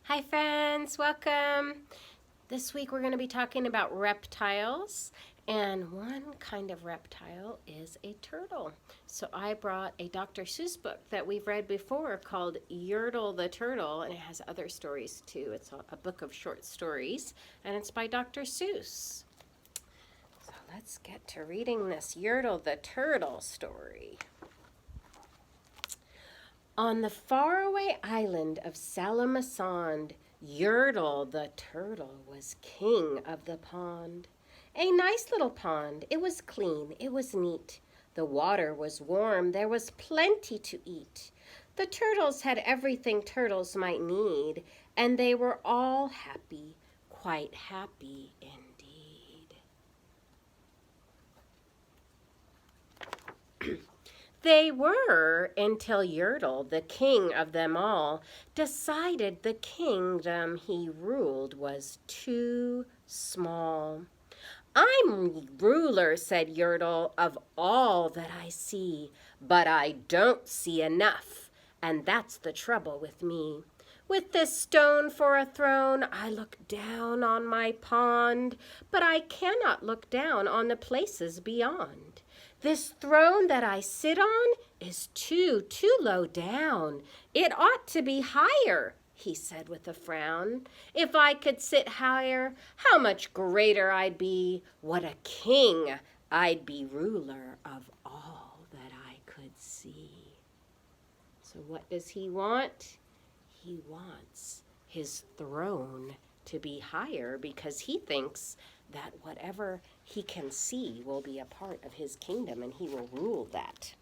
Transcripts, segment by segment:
Hi friends, welcome. This week we're going to be talking about reptiles, and one kind of reptile is a turtle. So I brought a Dr. Seuss book that we've read before called Yertle the Turtle, and it has other stories too. It's a book of short stories, and it's by Dr. Seuss. So let's get to reading this Yertle the Turtle story. On the faraway island of Salamasond, Yertle the turtle was king of the pond. A nice little pond. It was clean. It was neat. The water was warm. There was plenty to eat. The turtles had everything turtles might need, and they were all happy, quite happy indeed. They were until Yertle, the king of them all, decided the kingdom he ruled was too small. I'm ruler, said Yertle, of all that I see, but I don't see enough, and that's the trouble with me. With this stone for a throne, I look down on my pond, but I cannot look down on the places beyond. This throne that I sit on is too low down. It ought to be higher, he said with a frown. If I could sit higher, how much greater I'd be. What a king I'd be, ruler of all that I could see. So what does he want? He wants his throne to be higher because he thinks that whatever he can see will be a part of his kingdom and he will rule that.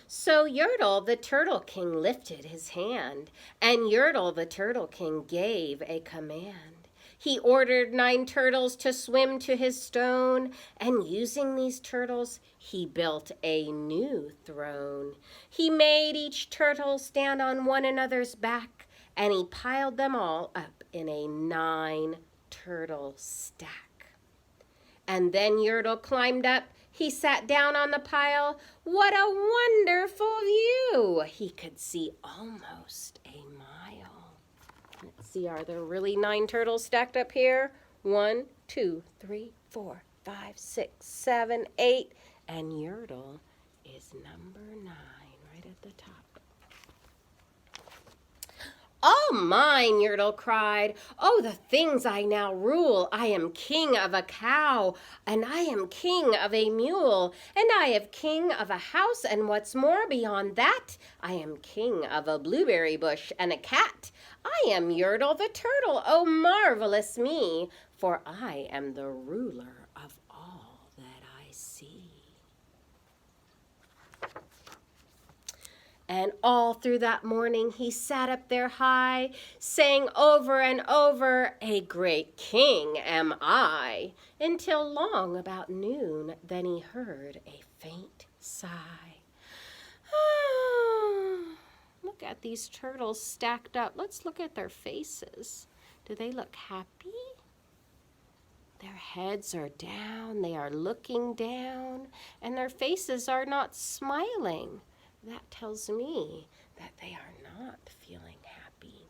So Yertle, the Turtle King, lifted his hand, and Yertle, the Turtle King, gave a command. He ordered 9 turtles to swim to his stone, and using these turtles, he built a new throne. He made each turtle stand on one another's back, and he piled them all up in a 9 turtle stack. And then Yertle climbed up. He sat down on the pile. What a wonderful view! He could see almost a mile. Let's see, are there really 9 turtles stacked up here? 1, 2, 3, 4, 5, 6, 7, 8. And Yertle is number 9 right at the top. All mine, Yertle cried. Oh, the things I now rule. I am king of a cow, and I am king of a mule, and I am king of a house, and what's more beyond that, I am king of a blueberry bush and a cat. I am Yertle the turtle, oh, marvelous me, for I am the ruler of all that I see. And all through that morning he sat up there high, saying over and over, a great king am I, until long about noon, then he heard a faint sigh. Look at these turtles stacked up. Let's look at their faces. Do they look happy? Their heads are down, they are looking down, and their faces are not smiling. That tells me that they are not feeling happy.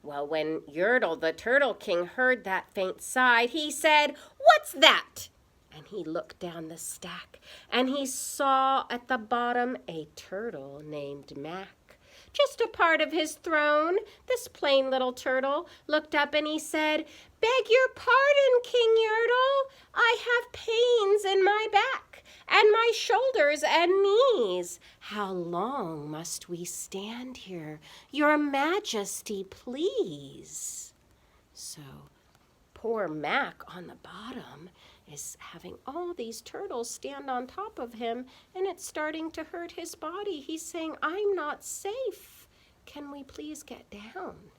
Well, when Yertle, the Turtle King, heard that faint sigh, he said, "What's that?" And he looked down the stack, and he saw at the bottom a turtle named Mac. Just a part of his throne. This plain little turtle looked up and he said, "Beg your pardon, King Yertle. I have pains in my back and my shoulders and knees. How long must we stand here? Your Majesty, please." So poor Mac on the bottom is having all these turtles stand on top of him, and it's starting to hurt his body. He's saying, "I'm not safe. Can we please get down?"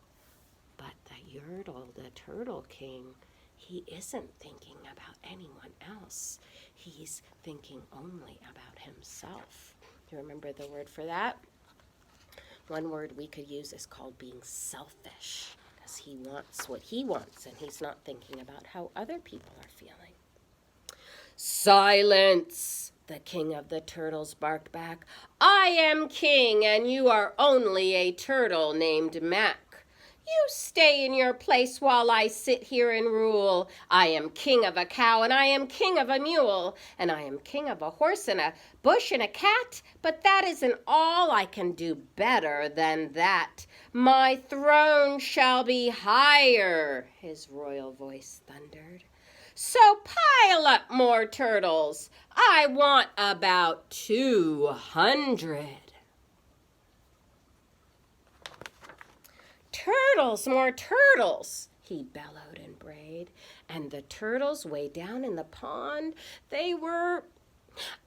But the Yertle, the Turtle King, he isn't thinking about anyone else. He's thinking only about himself. Do you remember the word for that? One word we could use is called being selfish, because he wants what he wants, and he's not thinking about how other people are feeling. "Silence!" the king of the turtles barked back. "I am king, and you are only a turtle named Mac. You stay in your place while I sit here and rule. I am king of a cow, and I am king of a mule, and I am king of a horse and a bush and a cat, but that isn't all. I can do better than that. My throne shall be higher, his royal voice thundered. So pile up more turtles. I want about 200. Turtles, more turtles, he bellowed and brayed. And the turtles way down in the pond, they were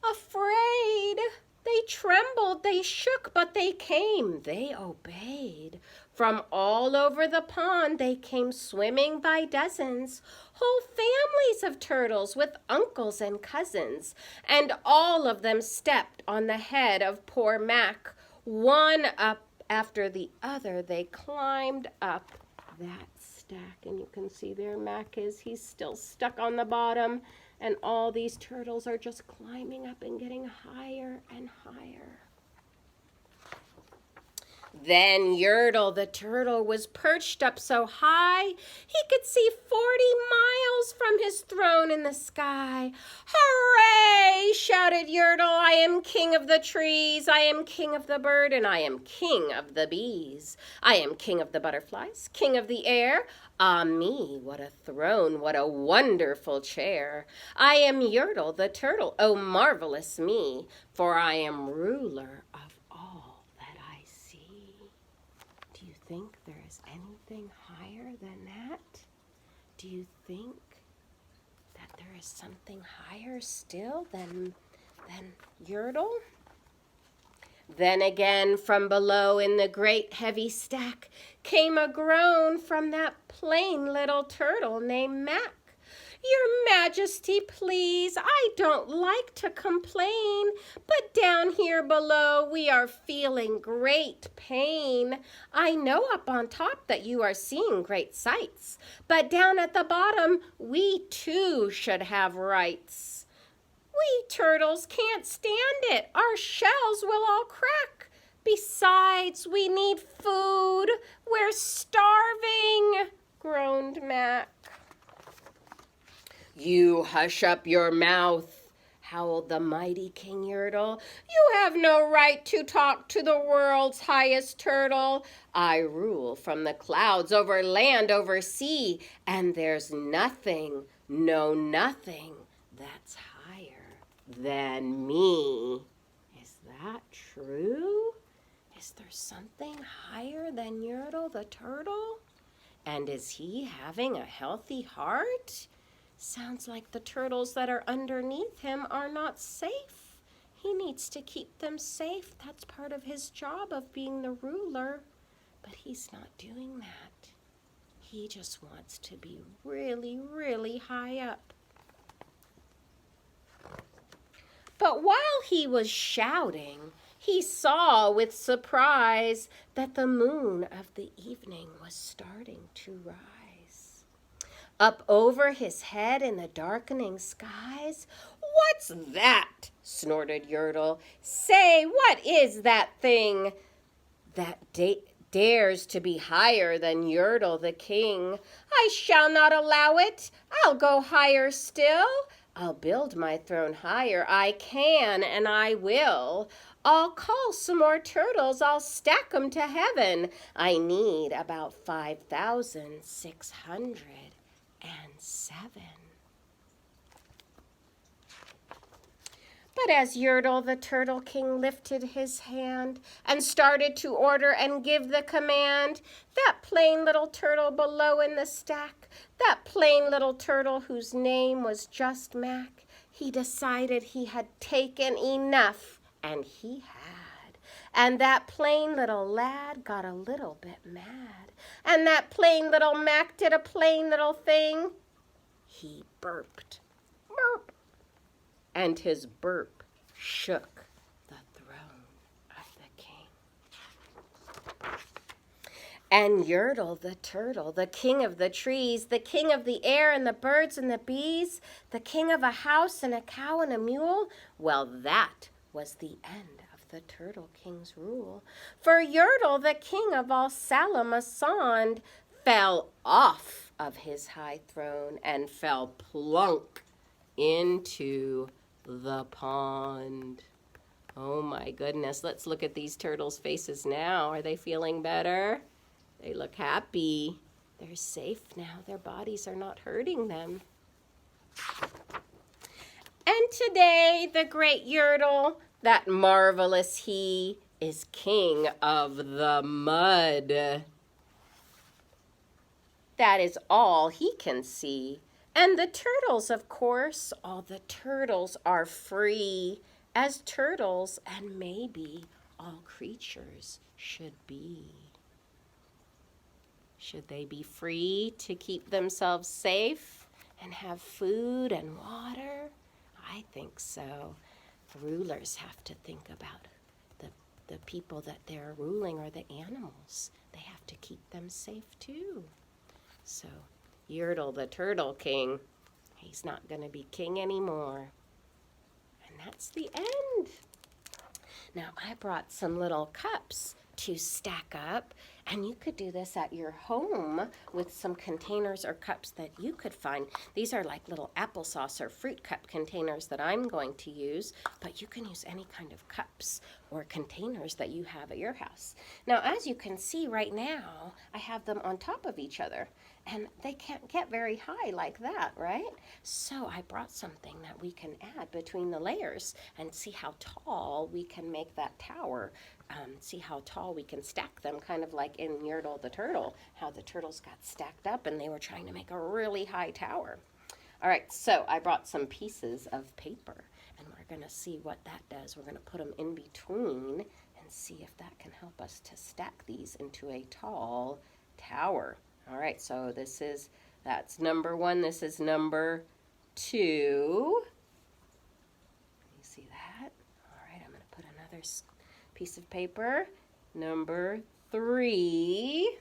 afraid. They trembled, they shook, but they came, they obeyed. From all over the pond they came swimming by dozens, whole families of turtles with uncles and cousins, and all of them stepped on the head of poor Mac. One up after the other, they climbed up that stack. And you can see there Mac he's still stuck on the bottom. And all these turtles are just climbing up and getting higher and higher. Then Yertle the turtle was perched up so high he could see 40 miles from his throne in the sky. Hooray! Shouted Yertle. I am king of the trees, I am king of the bird, and I am king of the bees. I am king of the butterflies, king of the air. Ah me, what a throne, what a wonderful chair. I am Yertle the turtle, oh marvelous me, for I am ruler of all that I see. Do you think there is anything higher than that? Do you think that there is something higher still than Yertle? Then again from below in the great heavy stack came a groan from that plain little turtle named Mac. Your Majesty, please, I don't like to complain, but down here below we are feeling great pain. I know up on top that you are seeing great sights, but down at the bottom we too should have rights. We turtles can't stand it. Our shells will all crack. Besides, we need food. We're starving, groaned Mac. You hush up your mouth, howled the mighty King Yertle. You have no right to talk to the world's highest turtle. I rule from the clouds, over land, over sea, and there's nothing, no nothing, that's higher than me. Is that true? Is there something higher than Yertle the turtle? And is he having a healthy heart? Sounds like the turtles that are underneath him are not safe. He needs to keep them safe. That's part of his job of being the ruler. But he's not doing that. He just wants to be really, really high up. But while he was shouting, he saw with surprise that the moon of the evening was starting to rise. Up over his head in the darkening skies, "What's that?" snorted Yertle. "Say, what is that thing that dares to be higher than Yertle the king? I shall not allow it. I'll go higher still. I'll build my throne higher. I can and I will. I'll call some more turtles. I'll stack 'em to heaven. I need about 5,607. But as Yertle the Turtle King lifted his hand and started to order and give the command, that plain little turtle below in the stack, that plain little turtle whose name was just Mac, he decided he had taken enough, and he had. And that plain little lad got a little bit mad. And that plain little Mac did a plain little thing. He burped. Burp. And his burp shook the throne of the king. And Yertle the turtle, the king of the trees, the king of the air and the birds and the bees, the king of a house and a cow and a mule, well, that was the end of the Turtle King's rule. For Yertle, the king of all Salamasond, fell off of his high throne and fell plunk into the pond. Oh my goodness, let's look at these turtles' faces now. Are they feeling better? They look happy. They're safe now. Their bodies are not hurting them. And today, the great Yertle, that marvelous he, is king of the mud. That is all he can see. And the turtles, of course, all the turtles are free, as turtles and maybe all creatures should be. Should they be free to keep themselves safe and have food and water? I think so. Rulers have to think about the people that they're ruling, or the animals. They have to keep them safe too. So Yertle, the Turtle King, he's not going to be king anymore. And that's the end. Now I brought some little cups to stack up, and you could do this at your home with some containers or cups that you could find. These are like little applesauce or fruit cup containers that I'm going to use, but you can use any kind of cups or containers that you have at your house. Now, as you can see right now, I have them on top of each other, and they can't get very high like that, right? So I brought something that we can add between the layers and see how tall we can make that tower. See how tall we can stack them, kind of like in Yertle the Turtle, how the turtles got stacked up and they were trying to make a really high tower. All right, so I brought some pieces of paper, and we're going to see what that does. We're going to put them in between and see if that can help us to stack these into a tall tower. All right, so that's number 1. This is number 2. You see that? All right, I'm going to put another piece of paper. Number 3.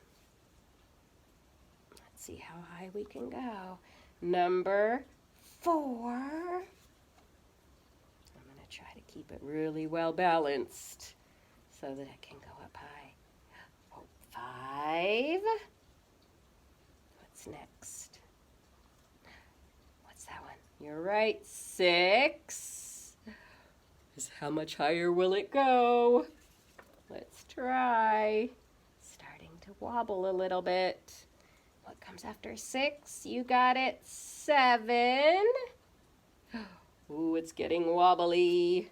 Let's see how high we can go. Number 4. I'm going to try to keep it really well balanced so that it can go up high. 5. What's next? What's that one? You're right. 6. How much higher will it go? Let's try. Starting to wobble a little bit. What comes after 6? You got it. 7. Ooh, it's getting wobbly.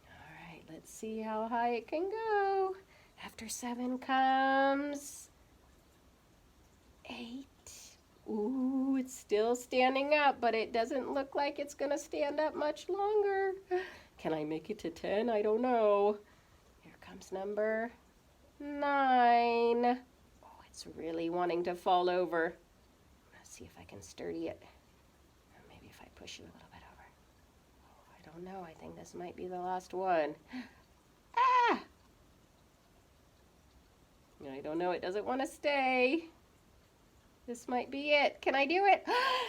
All right, let's see how high it can go. After 7 comes 8. Ooh, it's still standing up, but it doesn't look like it's going to stand up much longer. Can I make it to 10? I don't know. Here comes number 9. Oh, it's really wanting to fall over. Let's see if I can sturdy it. Or maybe if I push you a little bit over. Oh, I don't know. I think this might be the last one. Ah! I don't know. It doesn't want to stay. This might be it. Can I do it?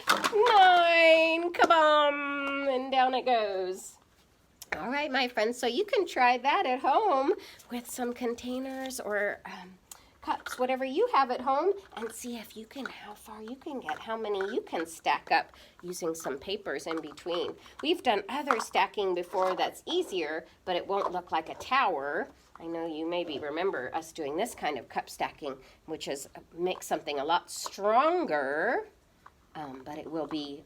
9! Kabam! And down it goes. All right, my friends, so you can try that at home with some containers or cups, whatever you have at home, and see if you can, how far you can get, how many you can stack up using some papers in between. We've done other stacking before that's easier, but it won't look like a tower. I know you maybe remember us doing this kind of cup stacking, which is make something a lot stronger, but it will be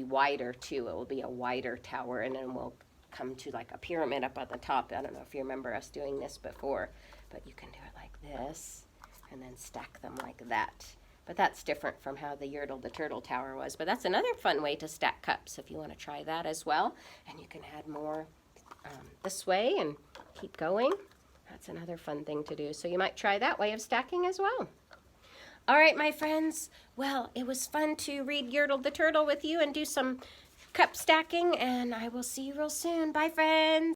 wider too. It will be a wider tower, and then we'll come to like a pyramid up at the top. I don't know if you remember us doing this before, but you can do it like this and then stack them like that. But that's different from how the Yertle the Turtle Tower was. But that's another fun way to stack cups if you want to try that as well. And you can add more this way and keep going. That's another fun thing to do. So you might try that way of stacking as well. All right, my friends. Well, it was fun to read Yertle the Turtle with you and do some cup stacking, and I will see you real soon. Bye, friends.